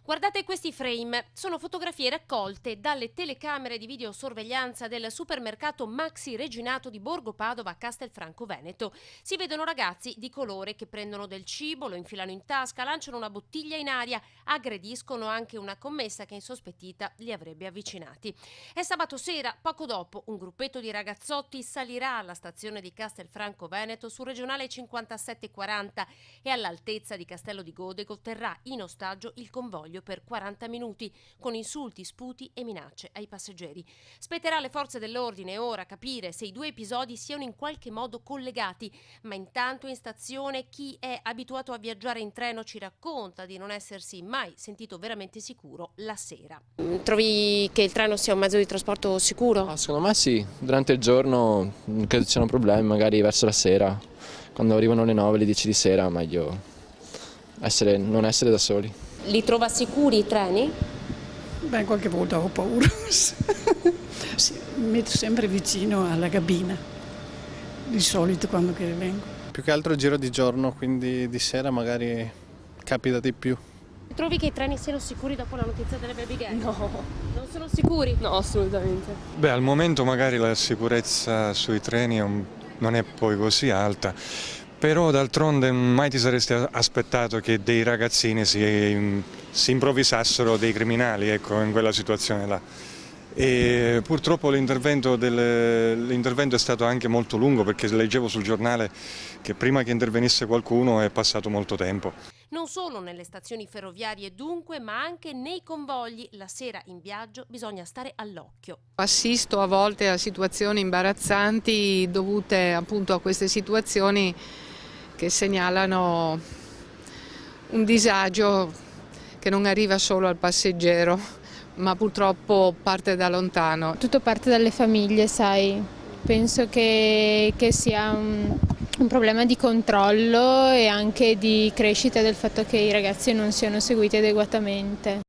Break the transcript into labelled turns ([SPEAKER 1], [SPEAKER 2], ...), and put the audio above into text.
[SPEAKER 1] Guardate questi frame, sono fotografie raccolte dalle telecamere di videosorveglianza del supermercato Maxi Reginato di Borgo Padova a Castelfranco Veneto. Si vedono ragazzi di colore che prendono del cibo, lo infilano in tasca, lanciano una bottiglia in aria, aggrediscono anche una commessa che insospettita li avrebbe avvicinati. È sabato sera, poco dopo, un gruppetto di ragazzotti salirà alla stazione di Castelfranco Veneto su regionale 5740 e all'altezza di Castello di Godego terrà in ostaggio il convoglio per 40 minuti, con insulti, sputi e minacce ai passeggeri. Spetterà alle forze dell'ordine ora capire se i due episodi siano in qualche modo collegati, ma intanto in stazione chi è abituato a viaggiare in treno ci racconta di non essersi mai sentito veramente sicuro la sera. Trovi che il treno sia un mezzo di trasporto sicuro?
[SPEAKER 2] Secondo me sì, durante il giorno non credo ci siano problemi, magari verso la sera, quando arrivano le 9, le 10 di sera, meglio non essere da soli.
[SPEAKER 1] Li trova sicuri i treni?
[SPEAKER 3] Beh, qualche volta ho paura. Sì, mi metto sempre vicino alla cabina, di solito quando che vengo.
[SPEAKER 4] Più che altro giro di giorno, quindi di sera magari capita di più.
[SPEAKER 1] Trovi che i treni siano sicuri dopo la notizia delle baby gang? No. Non sono sicuri?
[SPEAKER 5] No, assolutamente.
[SPEAKER 6] Beh, al momento magari la sicurezza sui treni non è poi così alta, però d'altronde mai ti saresti aspettato che dei ragazzini si improvvisassero dei criminali, ecco, in quella situazione là. E purtroppo l'intervento è stato anche molto lungo, perché leggevo sul giornale che prima che intervenisse qualcuno è passato molto tempo.
[SPEAKER 1] Non solo nelle stazioni ferroviarie dunque, ma anche nei convogli. La sera in viaggio bisogna stare all'occhio.
[SPEAKER 7] Assisto a volte a situazioni imbarazzanti dovute appunto a queste situazioni che segnalano un disagio che non arriva solo al passeggero, ma purtroppo parte da lontano.
[SPEAKER 8] Tutto parte dalle famiglie, sai. Penso che sia un problema di controllo e anche di crescita del fatto che i ragazzi non siano seguiti adeguatamente.